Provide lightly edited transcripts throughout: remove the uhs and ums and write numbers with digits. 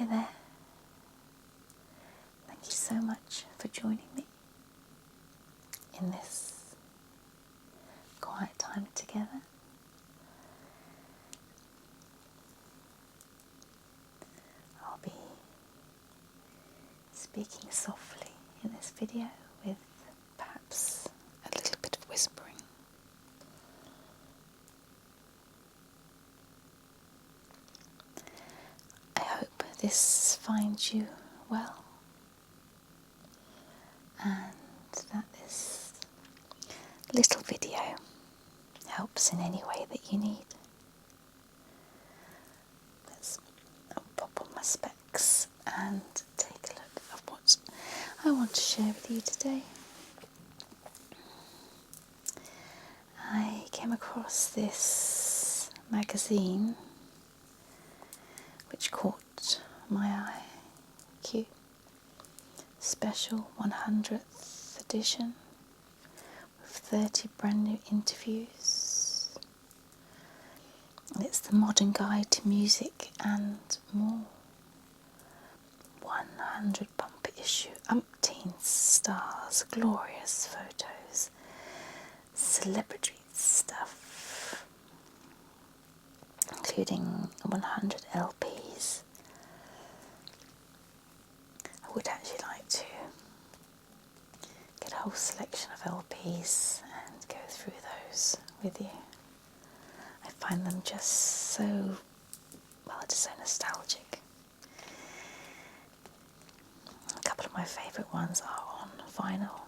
Hi there. Thank you so much for joining me in this quiet time together. I'll be speaking softly in this video with perhaps a little bit of whispering. I hope this finds you well and that this little video helps in any way that you need. Let's pop on my specs and take a look at what I want to share with you today. I came across this magazine which caught my eye. Cute. Special 100th edition with 30 brand new interviews. It's the modern guide to music and more. 100 bumper issue, umpteen stars, glorious photos, celebrity stuff, including 100 LPs. I would actually like to get a whole selection of LPs and go through those with you. I find them just so nostalgic. A couple of my favourite ones are on vinyl.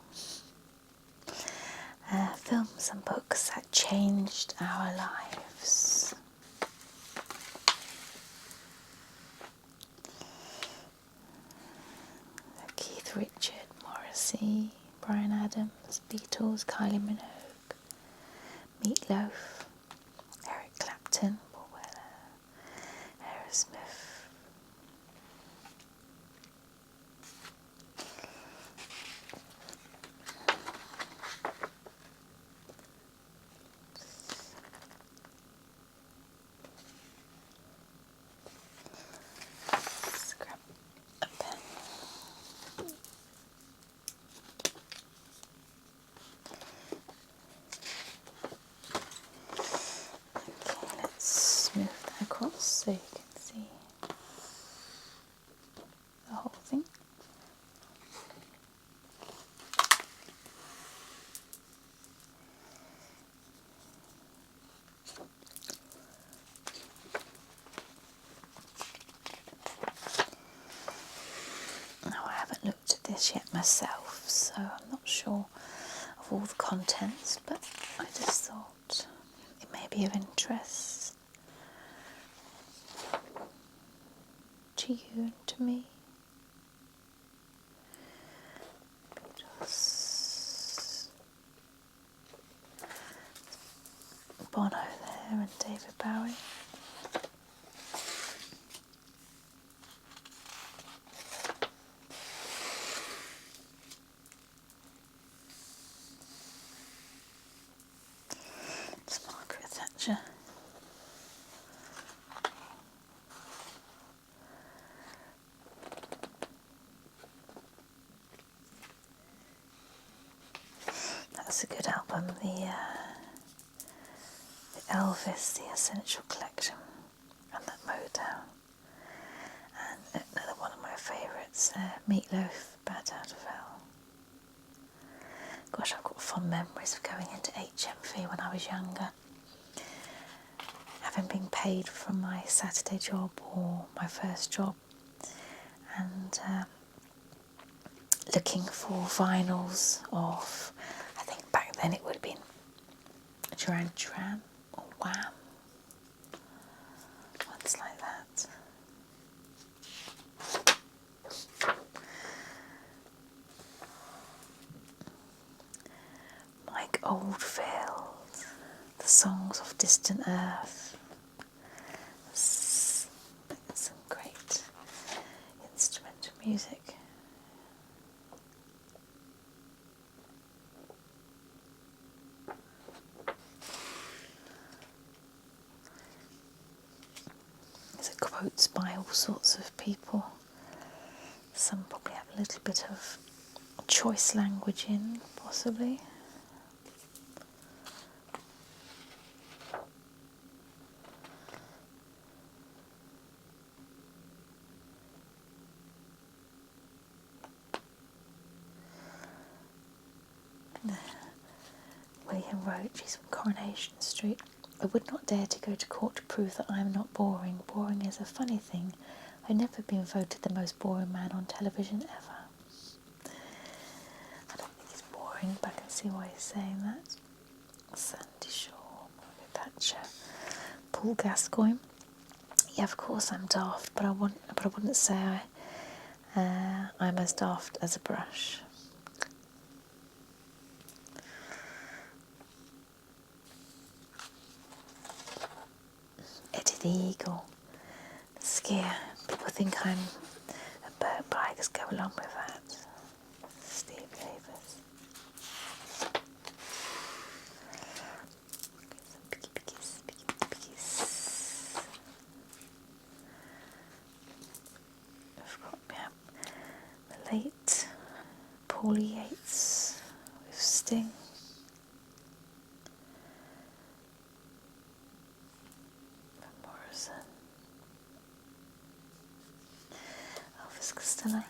Films and books that changed our lives. Keith Richard, Morrissey, Bryan Adams, Beatles, Kylie Minogue, Meatloaf, Eric Clapton, Paul Weller, Aerosmith. Let's grab a pen. Okay, let's move that across so you can see the whole thing. Now, I haven't looked at this yet myself, so I'm not sure of all the contents, but I just thought it may be of interest to you and to me. Just Bono there and David Bowie. It's Margaret Thatcher. That's a good album, the Elvis, the Essential Collection, and that Motown. And another one of my favourites, Meatloaf, Bad Out of Hell. Gosh, I've got fond memories of going into HMV when I was younger, having been paid from my Saturday job or my first job, and looking for vinyls of, I think back then it would have been Duran Duran or Wham, ones like that. Mike Oldfield, the songs of Distant Earth. Some great instrumental music. There's a quotes by all sorts of people. Some probably have a little bit of choice language in, possibly. William Roach, he's from Coronation Street. I would not dare to go to court to prove that I am not boring. Boring is a funny thing. I've never been voted the most boring man on television ever. I don't think he's boring, but I can see why he's saying that. Sandy Shaw, Margaret Thatcher, Paul Gascoigne. Yeah, of course I'm daft, but I wouldn't say I'm as daft as a brush. Eddie the Eagle, skier. People think I'm a bird, but I just go along with that. Steve Davis. Some picky pickies. I've got the late Paulie Yates with Sting. Morrison. Elvis Costello.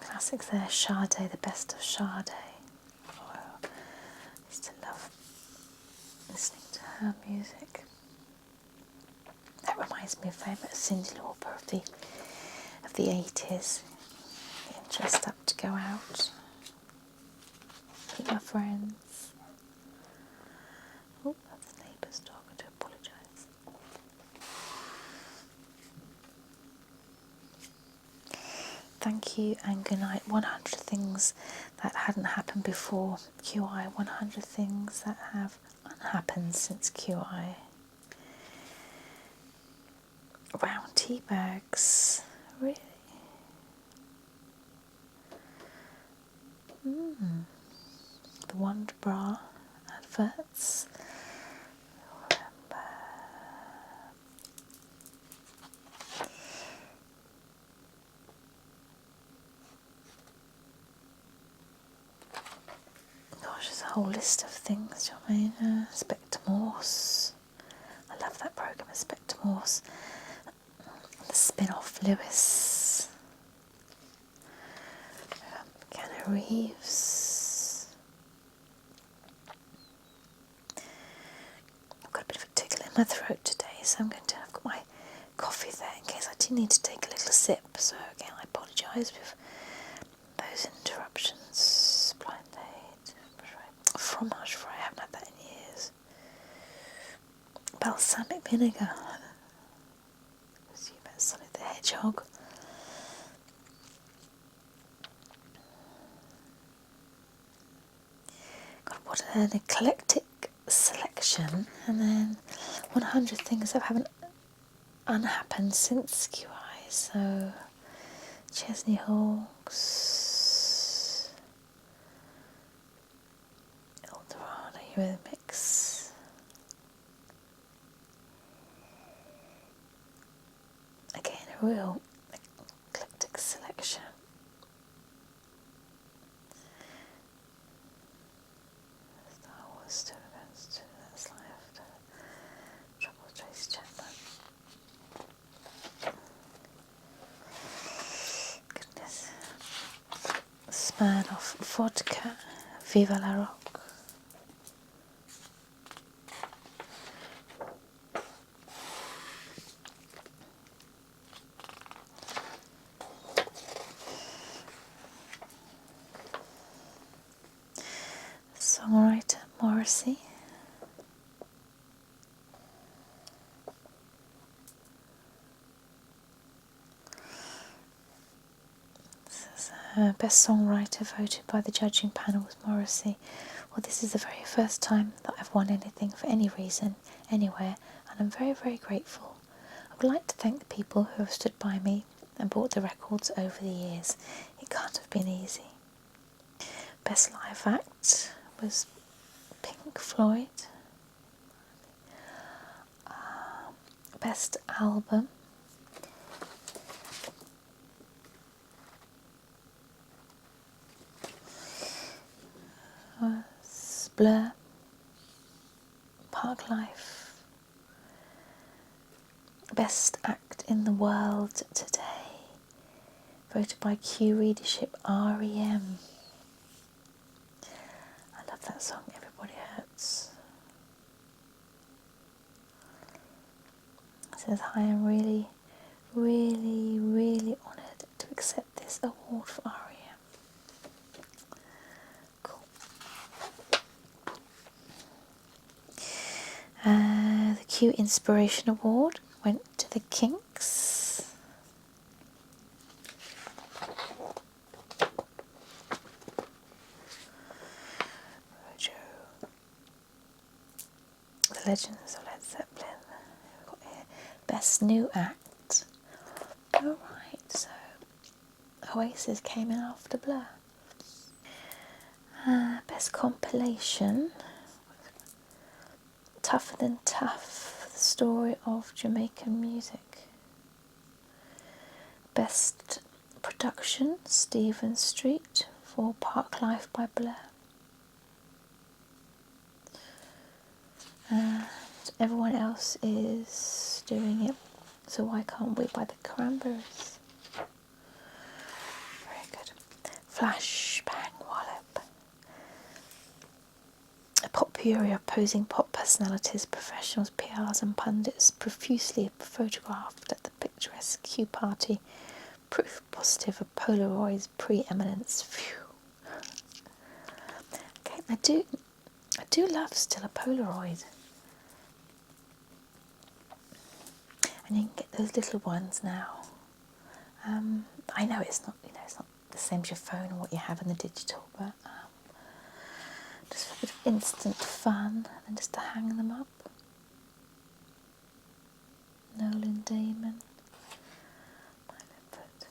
Classics there, Sade, the best of Sade. Oh, I used to love listening to her music. That reminds me of Cyndi Lauper of the 80s. Getting dressed up to go out with my friends. Oh, that's the neighbour's dog. I do apologise. Thank you and good night. 100 things that hadn't happened before QI. 100 things that have unhappened since QI. Round tea bags. Really? The Wonder Bra adverts. Gosh, there's a whole list of things, do you know what I mean? Spectre Morse. I love that programme, Spectre Morse. The spin-off Lewis. Keanu Reeves. I've got a bit of a tickle in my throat today, so I've got my coffee there in case I do need to take a little sip. So again, I apologise with those interruptions. Blind date. Fromage fry, I haven't had that in years. Balsamic vinegar. Assume that's Sonic the Hedgehog. God, what an eclectic selection. And then 100 things that haven't unhappened since QI. So Chesney Hawkes, Eldorado, Eurythmics. Again, a real eclectic selection. Star Wars, Two Events, 2 That's Left, Trouble Tracy Chapman. Goodness. Smirnoff Vodka, Viva la Rock. Songwriter Morrissey. Best songwriter voted by the judging panel was Morrissey. Well, this is the very first time that I've won anything for any reason, anywhere, and I'm very, very grateful. would like to thank the people who have stood by me and bought the records over the years. It can't have been easy. Best live act was Pink Floyd. Best album was Blur, Park Life. Best act in the world today, voted by Q Readership, REM. I love that song, Everybody Hurts. It says, I am really, really, really honoured to accept this award for REM. Cool. The Q Inspiration Award went to the Kinks. Rojo. The Legends of Led Zeppelin. We've got here Best New Act. Alright, so Oasis came in after Blur. Best Compilation. Tougher Than Tough, the story of Jamaican music. Best Production, Stephen Street for Park Life by Blur. And everyone else is doing it, so why can't we by the Cranberries? Very good. Flash Bang Wallop. A potpourri of posing pop personalities, professionals, PRs and pundits profusely photographed at the picturesque Q party. Proof positive of Polaroid's preeminence. Phew. Okay, I do love still a Polaroid. And you can get those little ones now. I know it's not, it's not the same as your phone or what you have in the digital, but just for a bit of instant fun and just to hang them up. Nolan Damon. My Leopard.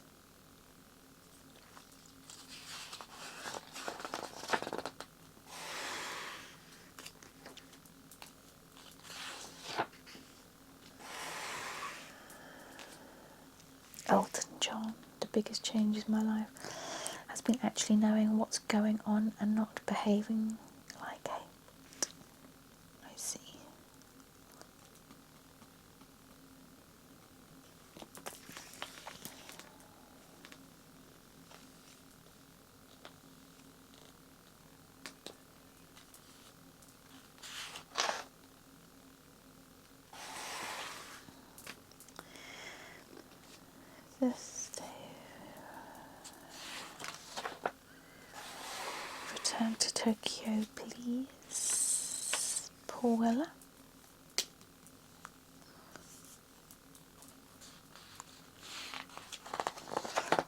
Elton John. The biggest change in my life has been actually knowing what's going on and not behaving like it. I see. This day. Return to Tokyo, please. Paul Weller.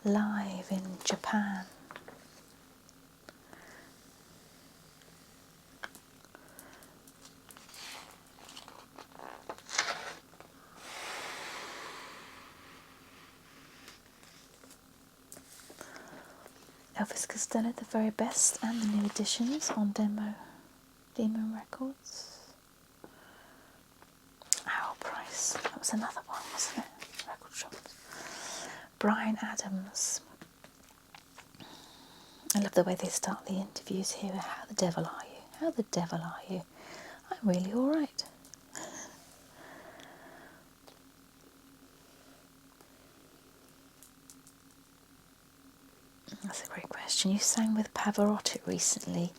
Live in Japan. Elvis Costello, the very best, and the new editions on Demon Records. Our Price, that was another one, wasn't it? Record shops. Bryan Adams. I love the way they start the interviews here. How the devil are you? How the devil are you? I'm really alright. That's a great question. You sang with Pavarotti recently.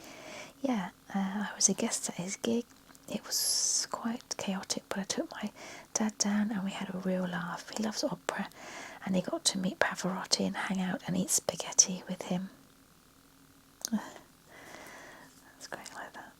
Yeah, I was a guest at his gig. It was quite chaotic, but I took my dad down and we had a real laugh. He loves opera and he got to meet Pavarotti and hang out and eat spaghetti with him. That's great like that.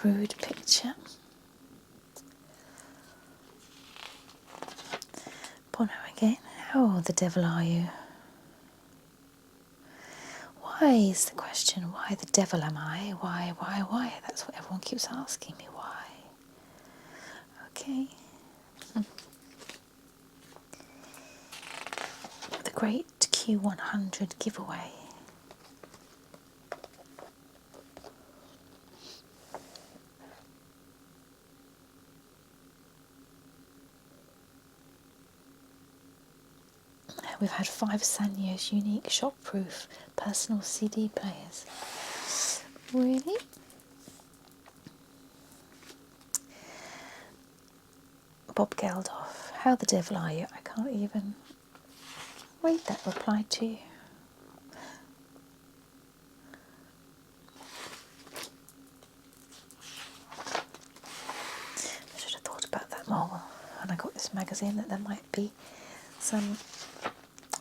rude picture. Bono again. How the devil are you? Why is the question? Why the devil am I? Why? That's what everyone keeps asking me. Why? Okay. The Great Q100 giveaway. We've had 5 Sanyo's unique shockproof personal CD players. Really? Bob Geldof, how the devil are you? I can't even read that reply to you. I should have thought about that more when I got this magazine, that there might be some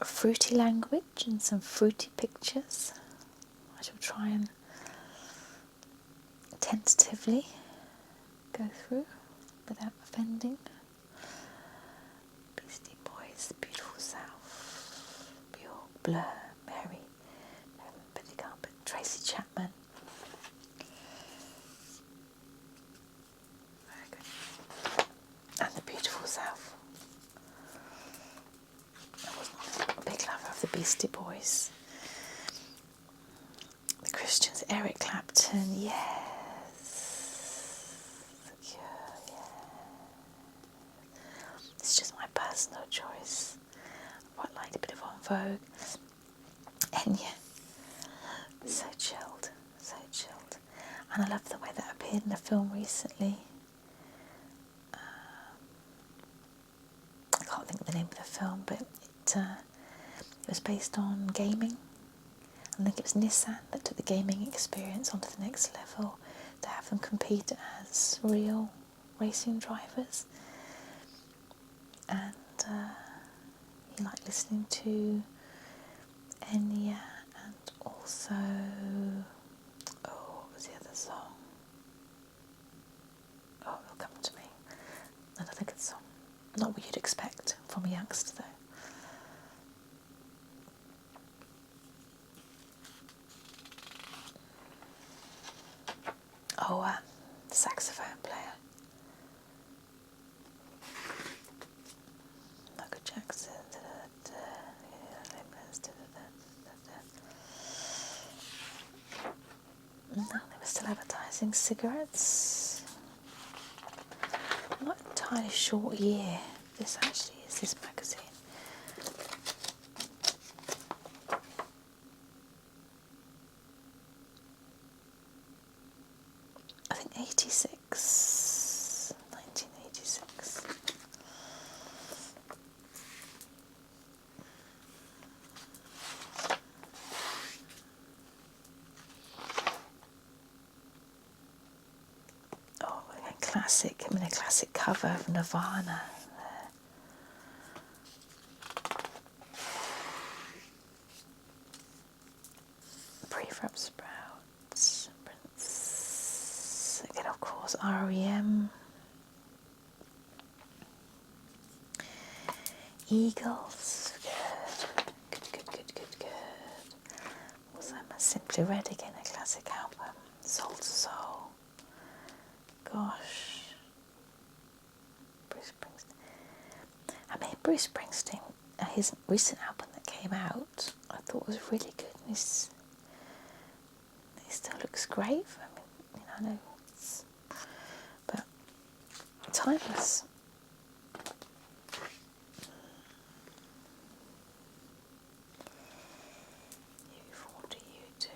fruity language and some fruity pictures. I shall try and tentatively go through without offending. Beastie Boys, Beautiful South, Bjork, Blur, Mary, Betty Carpet, Tracy Chapman. Very good. And the Beautiful South. I was not a big lover of the Beastie Boys. The Christians, Eric Clapton, yes. Secure, yeah. It's just my personal choice. I quite liked a bit of En Vogue. Enya. So chilled, so chilled. And I love the way that appeared in a film recently. I can't think of the name of the film, but it was based on gaming. I think it was Nissan that took the gaming experience onto the next level to have them compete as real racing drivers. And you like listening to Enya, and also, what was the other song? Oh, it'll come to me. Another good song. Not what you'd expect from a youngster, though. Oh, the saxophone player. Michael Jackson. No, they were still advertising cigarettes. I'm not entirely sure what year this actually is, this magazine. I think 86, 1986. Oh, classic, a classic cover of Nirvana there. Prefab Sprouts, Prince, again of course R.E.M. Eagles, good. Also Simply Red again, a classic album. Soul to Soul. Gosh. Bruce Springsteen. I mean, Bruce Springsteen, his recent album that came out, I thought was really good. And he still looks great. I mean, I know but timeless. What do you do?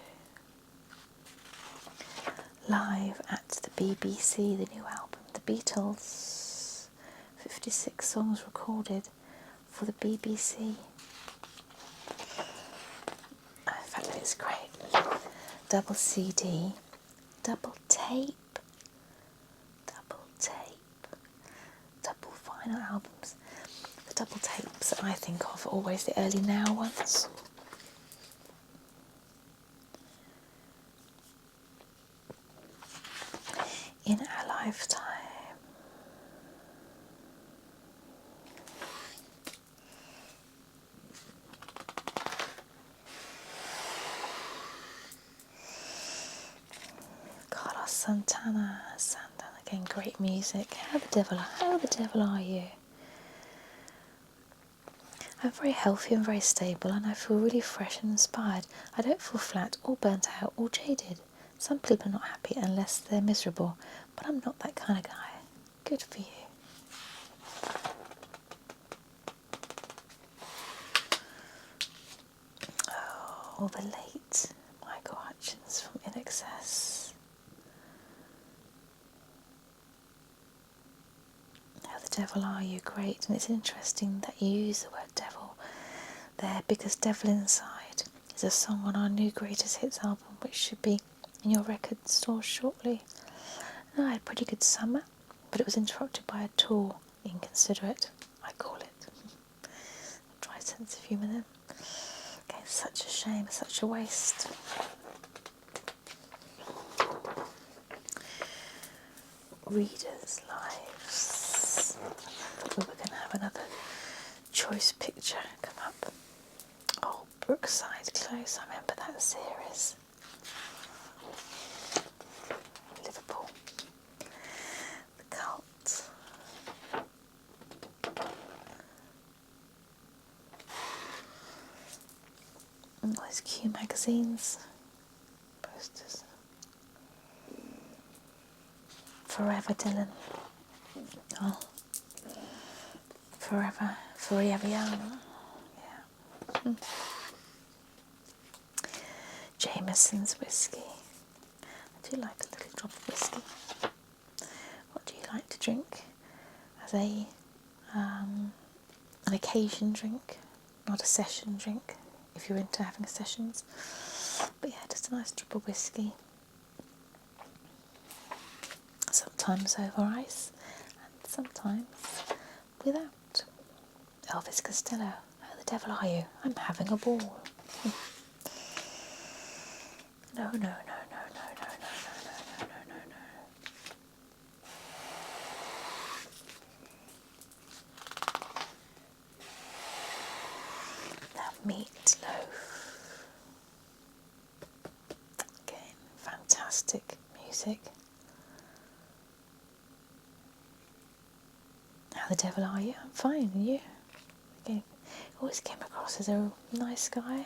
Live at the BBC, the new album, The Beatles. 56 songs recorded for the BBC. In fact, it's great. Double CD, double tape, double vinyl albums. The double tapes I think of are always the early Now ones. Santana again, great music. How the devil are you? I'm very healthy and very stable, and I feel really fresh and inspired. I don't feel flat or burnt out or jaded. Some people are not happy unless they're miserable, but I'm not that kind of guy. Good for you. Oh, the late Michael Hutchins from In Excess. How the devil are you? Great. And it's interesting that you use the word devil there, because Devil Inside is a song on our new Greatest Hits album, which should be in your record store shortly. And I had a pretty good summer, but it was interrupted by a tour. Inconsiderate, I call it. Dry sense of humour then. Okay, such a shame, such a waste. Readers' lives. I thought we were going to have another choice picture come up. Oh, Brookside Close, I remember that series. Liverpool. The Cult. And those Q magazines. Posters. Forever Dylan. Oh. Forever Young. Yeah. Jameson's whiskey. I do like a little drop of whiskey. What do you like to drink as an occasion drink, not a session drink, if you're into having sessions? But yeah, just a nice drop of whiskey. Sometimes over ice, and sometimes without. Elvis Costello. How the devil are you? I'm having a ball. No. Now, Meatloaf. Again, fantastic music. How the devil are you? I'm fine, and you? Again, always came across as a nice guy,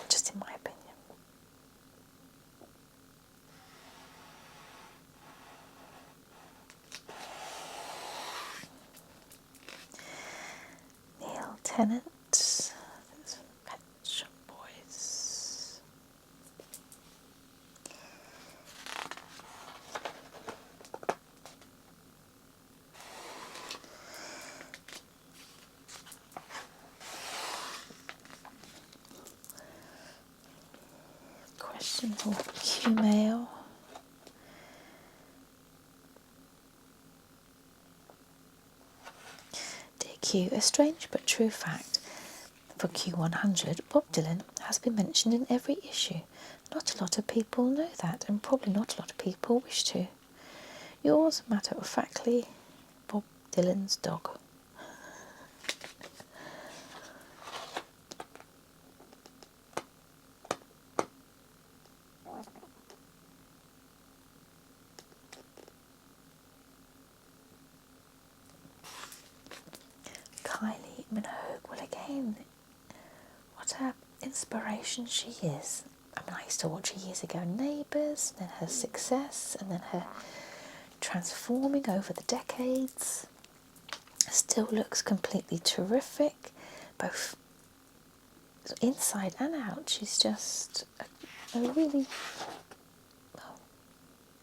just in my opinion. Neil Tennant, Pet Shop Boys. Questions or Q-mail. Dear Q, a strange but true fact. For Q100, Bob Dylan has been mentioned in every issue. Not a lot of people know that, and probably not a lot of people wish to. Yours, matter-of-factly, Bob Dylan's dog. Kylie Minogue. Well, again, what an inspiration she is. I mean, I used to watch her years ago, Neighbours, then her success, and then her transforming over the decades. Still looks completely terrific, both inside and out. She's just a really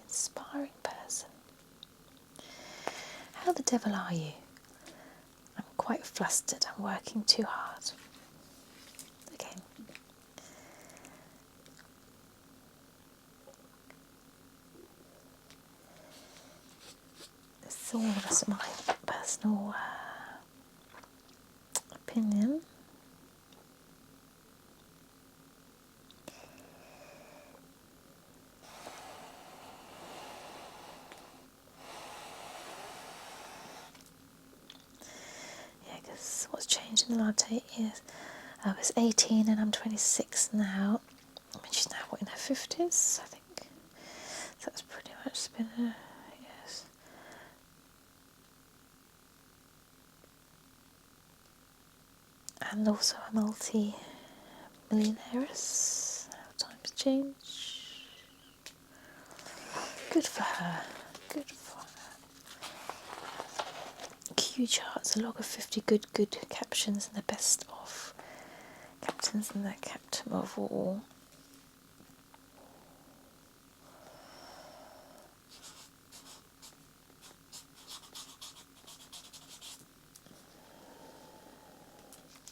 inspiring person. How the devil are you? I'm quite flustered. I'm working too hard. Again. This is all just my personal opinion. Yeah, because what's changed in the last 8 years? I was 18 and I'm 26 now. I mean, she's now, what, in her 50s, I think. much spinner, yes. And also a multi-millionairess. How times change. Good for her. Good for her. Q charts, a log of 50 good captions and the best of captains and the captain of all.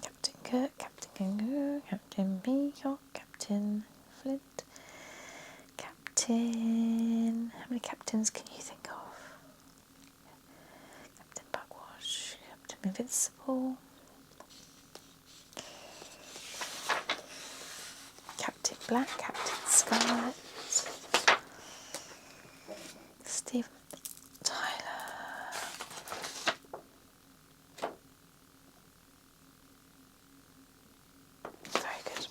Captain Kirk, Captain Kangaroo, Captain Peacock, Captain Flint, Captain... How many captains can you think of? Captain Buckwash, Captain Invincible, Captain Black, Captain Scarlet, Steve Tyler, very good.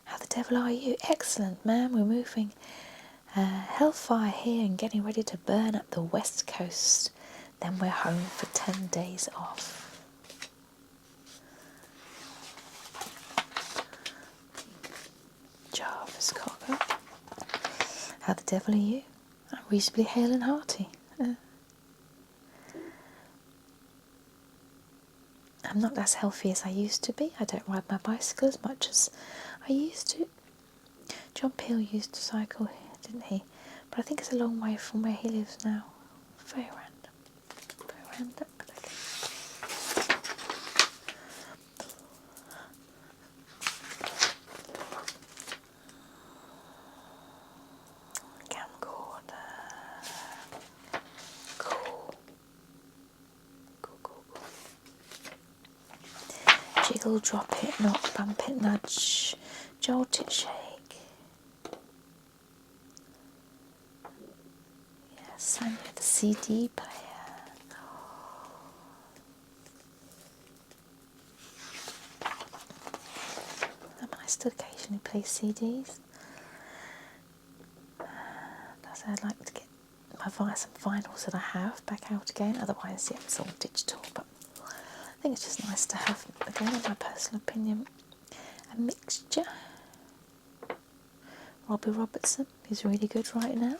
How the devil are you? Excellent, man. We're moving hellfire here and getting ready to burn up the west coast. Then we're home for 10 days off. Jarvis Cocker. How the devil are you? I'm reasonably hale and hearty. I'm not as healthy as I used to be. I don't ride my bicycle as much as I used to. John Peel used to cycle here, didn't he? But I think it's a long way from where he lives now. Very random. Very random, but okay. Camcorder. Cool. Cool. Jiggle, drop it, knock, bump it, nudge, jolt it, shake. Yes, and with the CD player. I still occasionally play CDs. I'd like to get some vinyls that I have back out again. Otherwise, yeah, it's all digital. But I think it's just nice to have, again, in my personal opinion, a mixture. Robbie Robertson is really good right now.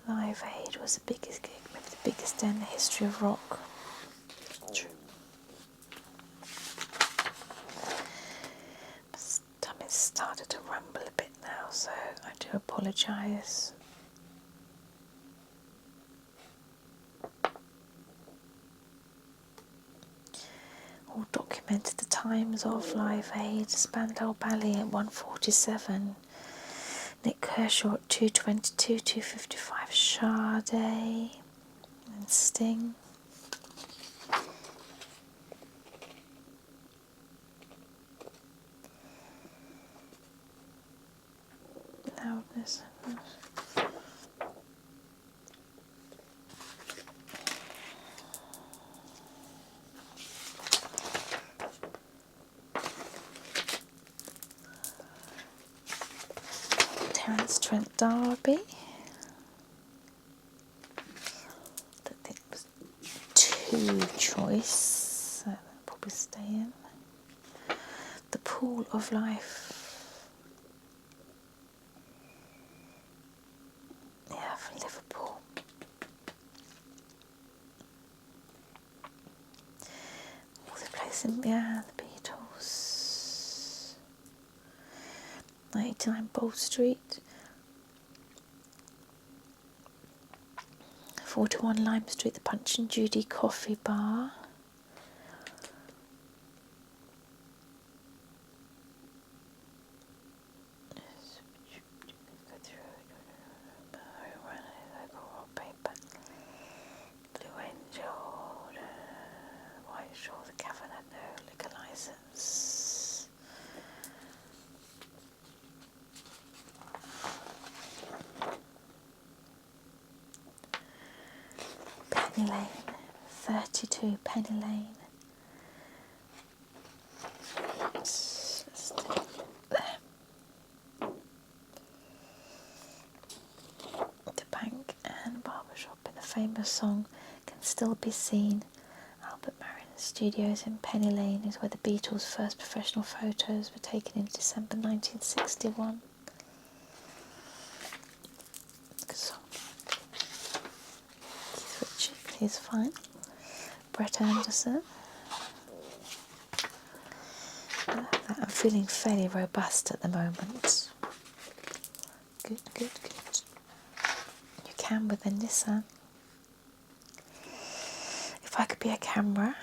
Live Aid was the biggest gig, maybe the biggest day in the history of rock. True. My stomach's started to rumble a bit now, so I do apologise. All documented the times of Live Aid. Spandau Ballet at 1:47. Nick Kershaw at 2:22, 2:55. Sade and Sting. Loudness. Terence Trent D'Arby. I don't think it was too choice, so that'll probably stay in. The Pool of Life. Yeah, for Liverpool. All the place in, yeah, the Beatles. 99 Bold Street. 41 Lime Street, the Punch and Judy Coffee Bar. Blue Angel, White Shore, the Cavern had no liquor license. Penny Lane, 32 Penny Lane. Let's stick there. The bank and barbershop in the famous song Can Still Be Seen. Albert Marion Studios in Penny Lane is where the Beatles' first professional photos were taken in December 1961. Good song. Keith Richards, he's fine. Brett Anderson. I'm feeling fairly robust at the moment. Good, good, good. You can with a Nissan. If I could be a camera,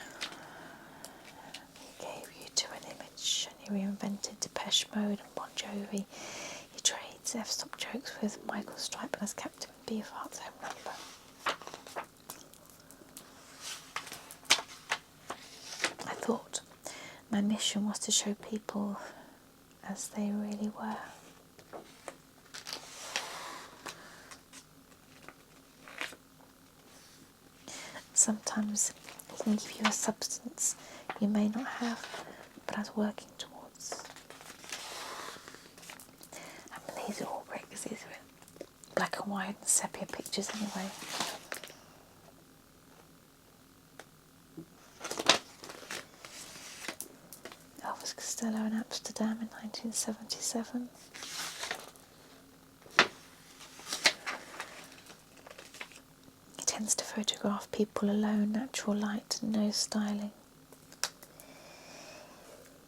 you gave you to an image and you reinvented Depeche Mode and Bon Jovi. You trades F-stop jokes with Michael Stipe as Captain Beefheart's home number. I thought my mission was to show people as they really were. Sometimes it can give you a substance you may not have, but I was working towards. I mean, these are all bricks, these are black and white and sepia pictures anyway. Elvis Costello in Amsterdam in 1977. He tends to photograph people alone, natural light and no styling.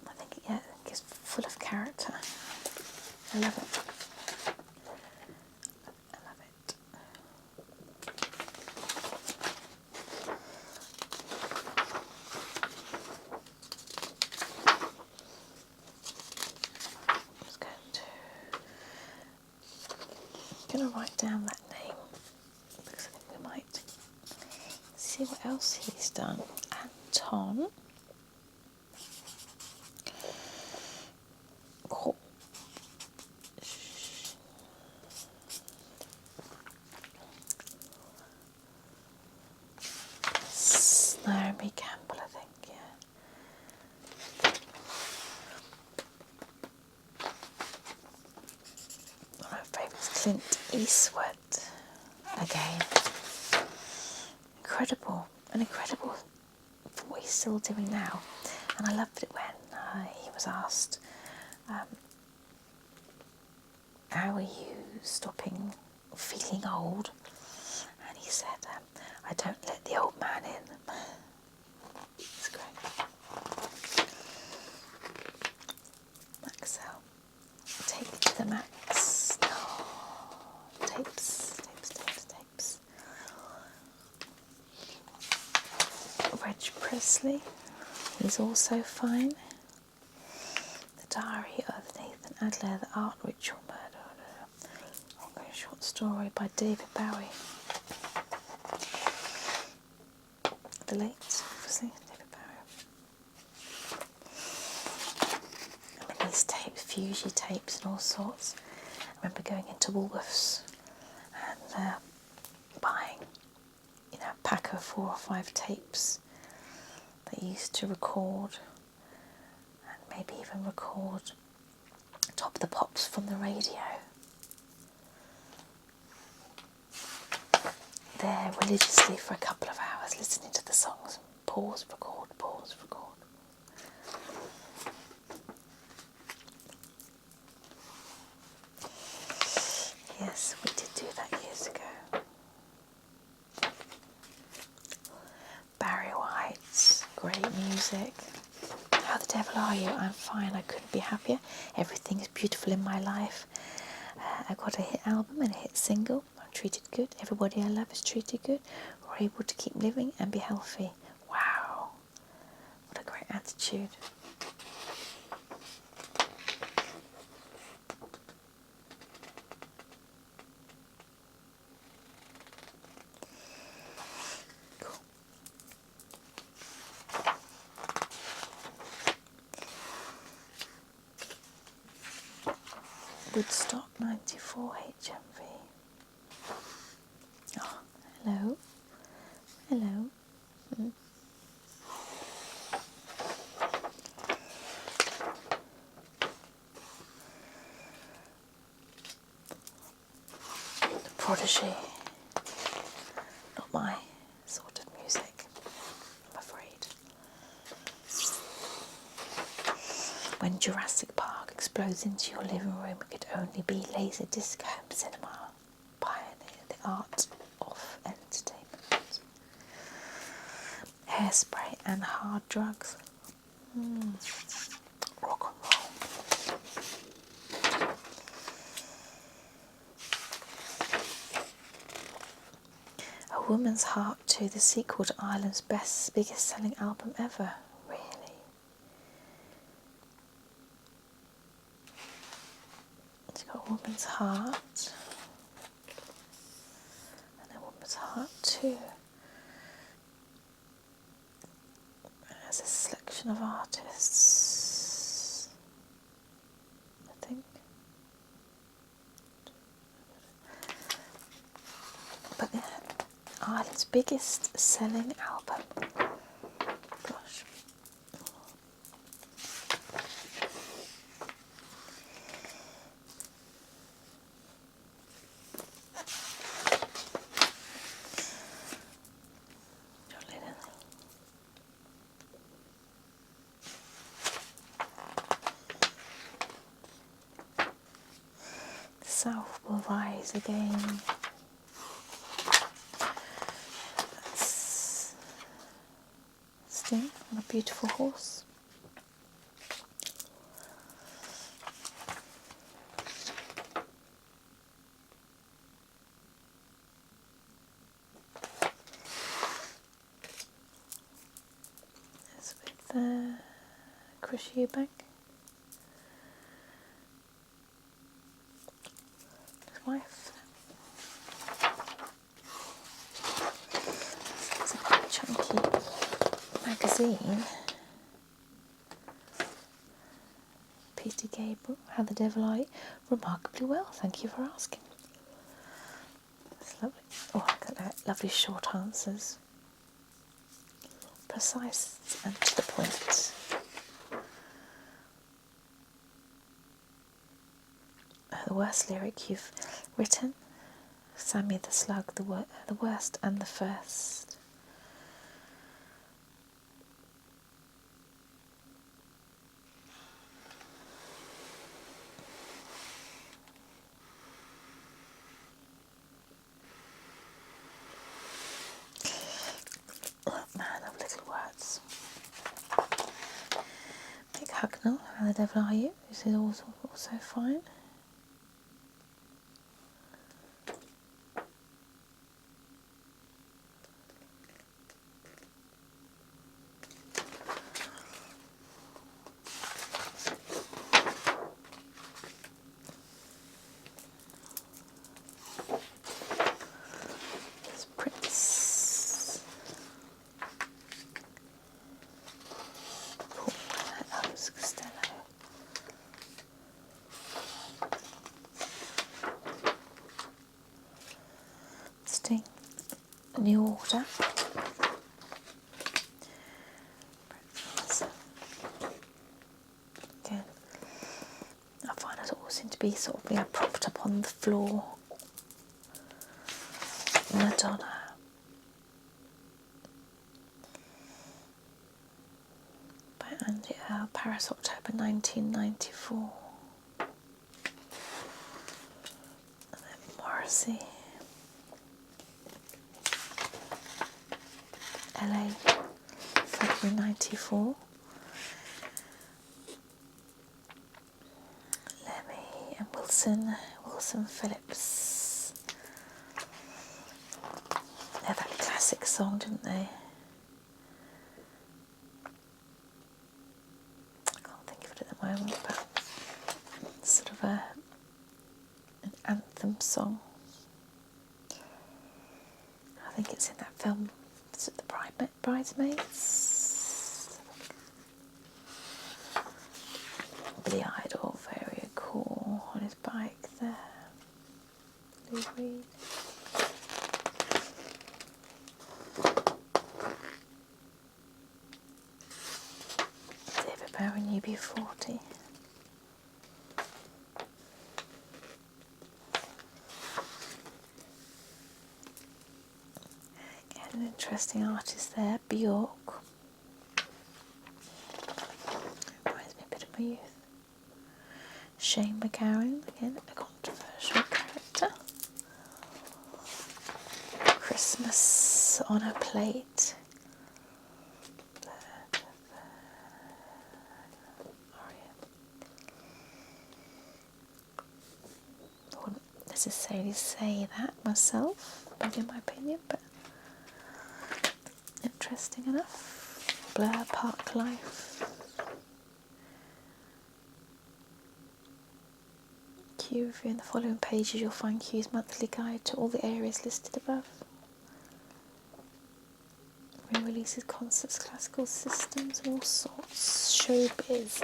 I think, yeah, it's full of character. I love it. I love it. I'm going to write down that name because I think we might see what else he's done. Anton Naomi Campbell, I think, yeah. One of my favourites, Clint Eastwood. Again, incredible for what he's still doing now. And I loved it when he was asked, how are you stopping feeling old? And he said, I don't let the old man in. It's great. Maxell. Take it to the max. No. Tapes. Reg Presley. He's also fine. The Diary of Nathan Adler, The Art Ritual Murder. Ongoing short story by David Bowie. The late, obviously, David Bowie. I mean, these tapes, Fuji tapes and all sorts. I remember going into Woolworths and buying, a pack of 4 or 5 tapes that used to record, and maybe even record Top of the Pops from the radio. There religiously for a couple of hours listening to the songs and pause, record, pause, record. Yes, we did do that years ago. Barry White, great music. How the devil are you? I'm fine, I couldn't be happier. Everything is beautiful in my life. I got a hit album and a hit single. I'm treated good. Everybody I love is treated good. We're able to keep living and be healthy. Wow, what a great attitude. Woodstock 94 HMV. Oh, hello. Hello. The Prodigy. Not my sort of music, I'm afraid. When Jurassic Park explodes into your living room, it could only be laser disc home cinema. Pioneer the art of entertainment. Hairspray and hard drugs. Rock and roll. A Woman's Heart 2, the sequel to Ireland's biggest selling album ever. Really? It's got A Woman's Heart and A Woman's Heart 2. There's a selection of artists, I think. But yeah, Ireland's biggest selling album. Gosh. The South will rise again. That's Sting on a beautiful horse. It's with Chris Eubank. His wife. It's a quite chunky magazine. Peter Gabriel, How the Devil Are You? Remarkably well, thank you for asking. It's lovely. Oh, I got that. Lovely short answers. Precise and to the point. The worst lyric you've written? Sammy the Slug, the worst and the first. Oh, man of little words. Nick Hucknall, How the Devil Are You? This is also fine. There's Prince. Paul Elvis Costello. Sting. New Order. Again, I find it all seem to be sort of being propped up on the floor. Madonna. By Andy Earl, Paris, October 1994. And then Morrissey. LA, February 94. Lemmy and Wilson Phillips. They had that classic song, didn't they? I can't think of it at the moment, but it's sort of an anthem song. I think it's in that film. Is it the Bridesmaids? Billy Idol, very cool on his bike there. Lou Reed. very UB40. Again, an interesting artist there, Bjork. Reminds me a bit of my youth. Shane McGowan, again a controversial character. Christmas on a plate. I wouldn't necessarily say that myself, maybe in my opinion, but interesting enough. Blur Park Life. Q review. In the following pages you'll find Q's monthly guide to all the areas listed above. Re-releases, concerts, classical systems, all sorts. Showbiz.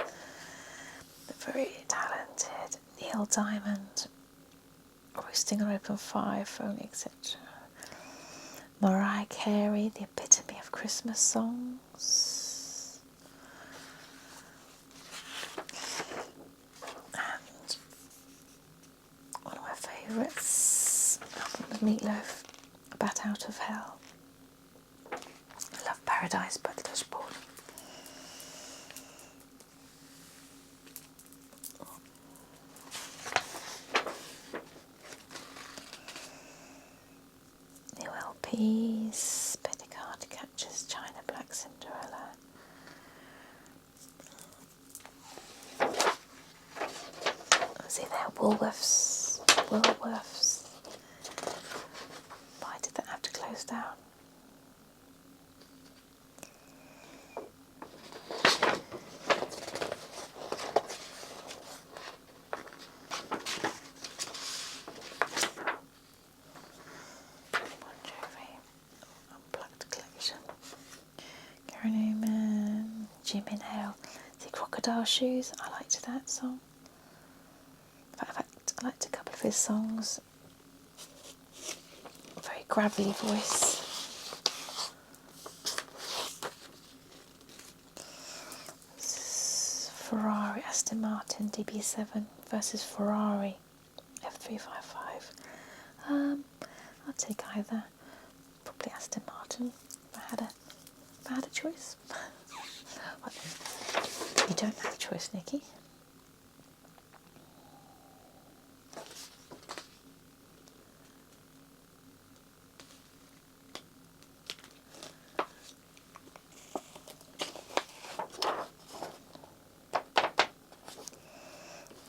The very talented Neil Diamond. Roasting on open fire, phone, etc. Mariah Carey, the epitome of Christmas songs. And one of my favourites, Meatloaf, Bat Out of Hell. I love Paradise by the Dashboard. New LPs, Betty Card Catches, China Black, Cinderella. See there, Woolworths. Why did that have to close down? Unplugged collection. Gary Newman, Jimmy Nail. See Crocodile Shoes, I liked that song. In fact, I liked a couple of his songs. Very gravelly voice. This is Ferrari, Aston Martin DB7 versus Ferrari F355. I'll take either. Probably Aston Martin if I had a choice. Well, you don't have a choice, Nikki.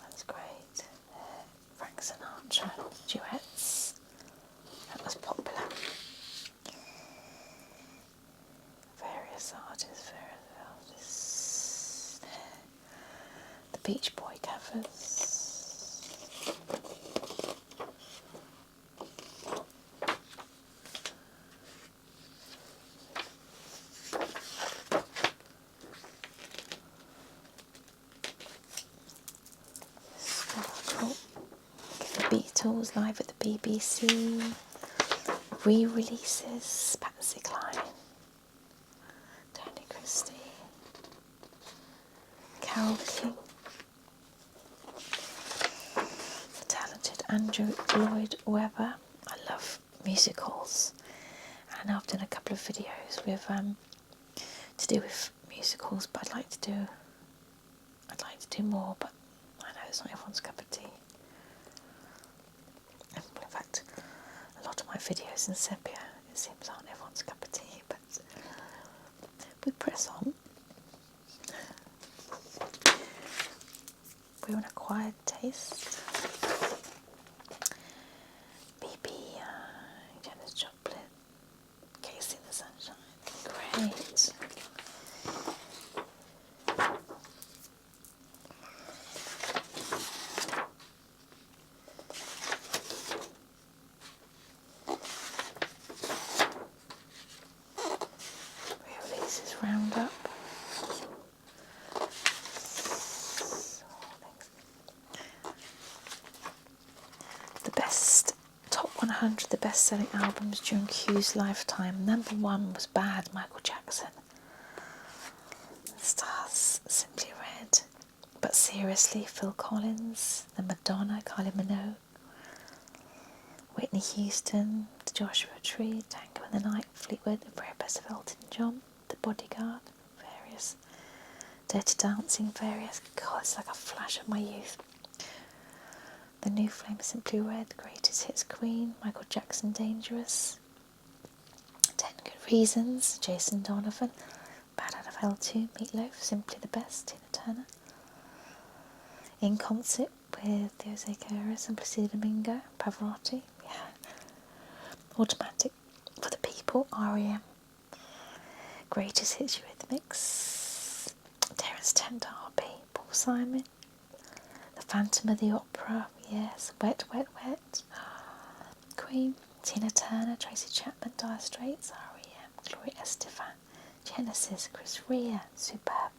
That's great. Frank Sinatra duets. That was popular. Various artists. The Beach Boy covers. Sparkle. The Beatles live at the BBC. Re-releases. Patsy Cline. Tony Christie. Carole King. The talented Andrew Lloyd Webber. I love musicals, and I've done a couple of videos with to do with musicals, but I'd like to do more, but I know it's not everyone's cup of tea. In fact, a lot of my videos in Sepia, it seems, aren't everyone's cup of tea, but we press on. We're an acquired taste. BB, Janis Joplin, Casey in the Sunshine. Great. Re-releases Roundup. The best top 100 the best-selling albums during Q's lifetime. #1 was Bad, Michael Jackson. The Stars, Simply Seriously, Phil Collins, the Madonna, Kylie Minogue, Whitney Houston, the Joshua Tree, Tango in the Night, Fleetwood, The Very Best of Elton John, The Bodyguard, various, Dirty Dancing, various. God, it's like a flash of my youth. The New Flame, Simply Red, Greatest Hits, Queen, Michael Jackson, Dangerous, 10 Good Reasons, Jason Donovan, Bad Out of Hell 2, Meatloaf, Simply the Best, Tina Turner. In Concert with Jose Carreras and Placido Domingo, Pavarotti, yeah. Automatic for the People, R.E.M. Greatest Hits, Eurythmics, Terence Stamp D'Arby, Paul Simon, The Phantom of the Opera, yes, Wet, Wet, Wet, Queen, Tina Turner, Tracy Chapman, Dire Straits, R.E.M. Gloria Estefan, Genesis, Chris Rea, Superb,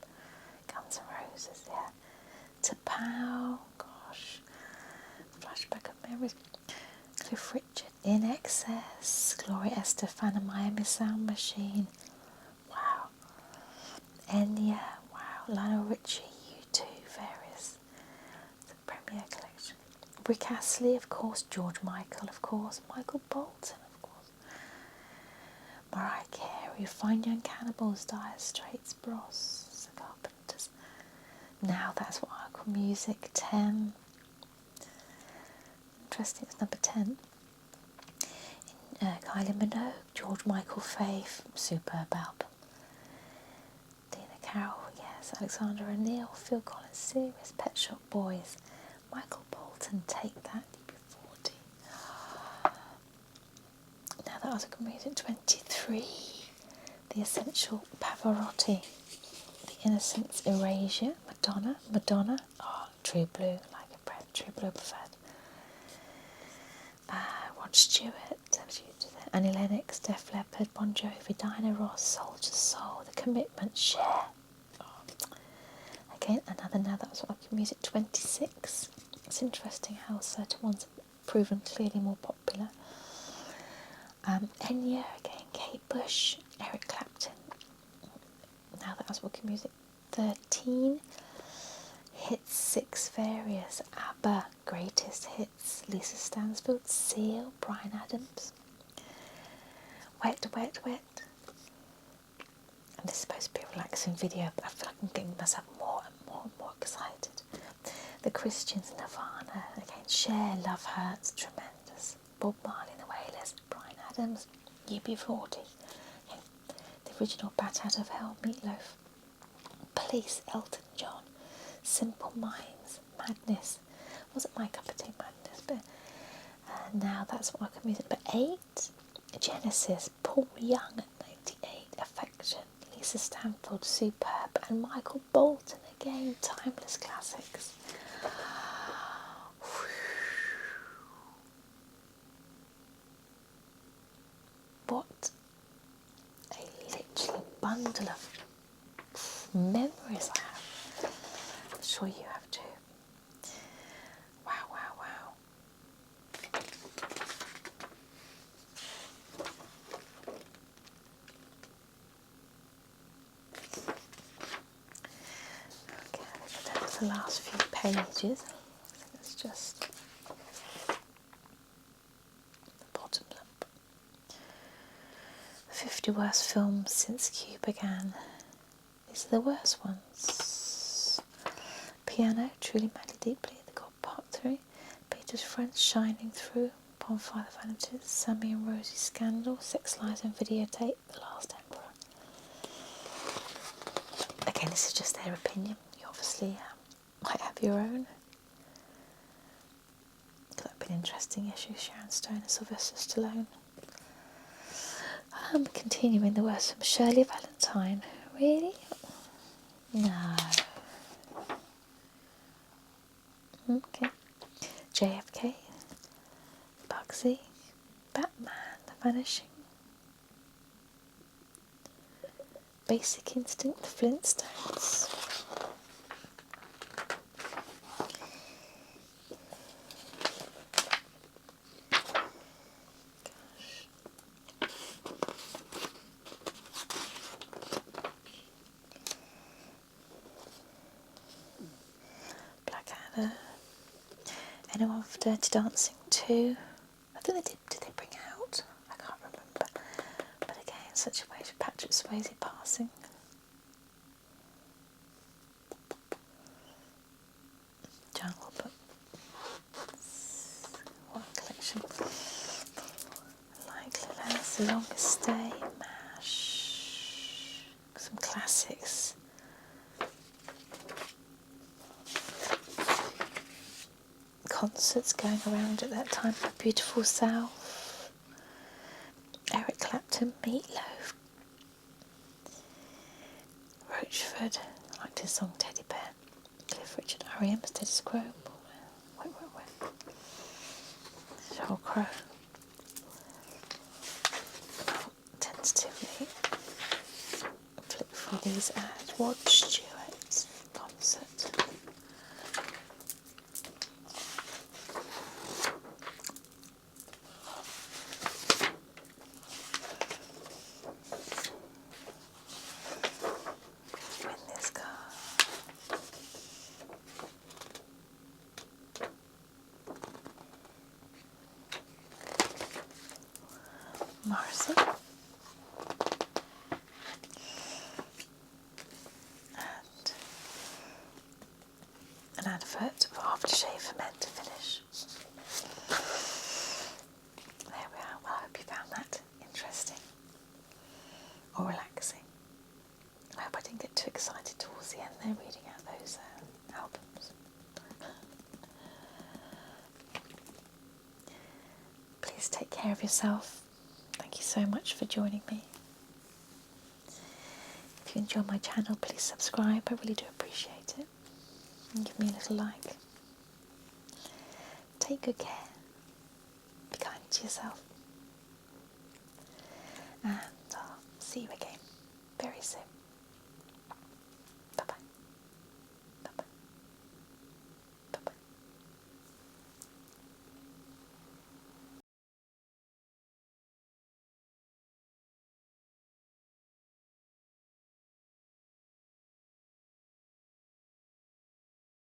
Guns N' Roses, yeah. T'Pau, gosh, flashback of memories. Cliff Richard, In Excess, Gloria Estefan and Miami Sound Machine, wow. Enya, wow. Lionel Richie, U2, various. The Premier Collection. Rick Astley, of course. George Michael, of course. Michael Bolton, of course. Mariah Carey, Fine Young Cannibals, Dire Straits, Bros, The Carpenters. Now That's What I Call Music, 10. Interesting, it's number 10. Kylie Minogue, George Michael, Faith, superb album. Dina Carroll, yes. Alexander O'Neill, Phil Collins, Serious, Pet Shop Boys, Michael Bolton, Take That, UB40. Now That Was a Good Music, 23. The Essential, Pavarotti. The Innocents, Erasure, Madonna, oh, True Blue, Like a Breath, True Blue Preferred. Rod Stewart, Annie Lennox, Def Leppard, Bon Jovi, Diana Ross, Soldier's Soul, The Commitment, Cher. Oh. Again, another Now That Was What I Call Music, 26. It's interesting how certain ones have proven clearly more popular. Enya, again, Kate Bush, Eric Clapton. Now That Was What I Call Music, 13. Hits 6, various. ABBA, Greatest Hits, Lisa Stansfield, Seal, Bryan Adams. Wet, Wet, Wet. And this is supposed to be a relaxing video, but I feel like I'm getting myself more and more and more excited. The Christians, Nirvana, again, Cher, Love Hurts, tremendous. Bob Marley, The Wailers, Bryan Adams, UB40. Okay. The original Bat Out of Hell, Meatloaf. Police, Elton John. Simple Minds, Madness. Wasn't my cup of tea, Madness, but Now That's What I Can Music. But 8, Genesis, Paul Young at 98, Affection, Lisa Stansfield, Superb, and Michael Bolton, again, timeless classics. What a literal bundle of memories I have. I'm sure you have too. Wow, wow, wow. Okay, we'll go down to the last few pages. So let's just the bottom up. 50 worst films since Q began. These are the worst ones. Piano, Truly Madly Deeply, The God Part 3, Peter's Friends, Shining Through, Bonfire of Vanities, Sammy and Rosie Scandal, Sex, Lies and Videotape, The Last Emperor. Again, this is just their opinion. You obviously might have your own. Could that be an interesting issue? Sharon Stone and Sylvester Stallone. Continuing the worst from Shirley Valentine. Really? No. Okay. JFK, Bugsy, Batman, The Vanishing, Basic Instinct, The Flintstones. Anyone for Dirty Dancing 2? I think they did they bring out? I can't remember. But again, such a waste of Patrick Swayze passing. Jungle Book. What a collection. Likely Last, The Longest Stay, MASH. Some classics. Concerts going around at that time. A Beautiful South. Eric Clapton, Meatloaf. Roachford, I liked his song Teddy Bear. Cliff Richard, R.E.M. Status Quo. Wait. Sheryl Crow. Tentatively flick through these ads. Rod Stewart's concert. Win this car. Morrison. And an advert for aftershave for men to finish. There we are. Well, I hope you found that interesting or relaxing. I hope I didn't get too excited towards the end there reading out those albums. Please take care of yourself. Thank you so much for joining me. If you enjoy my channel, please subscribe. I really do appreciate it. And give me a little like. Take good care. Be kind to yourself. And I'll see you again very soon.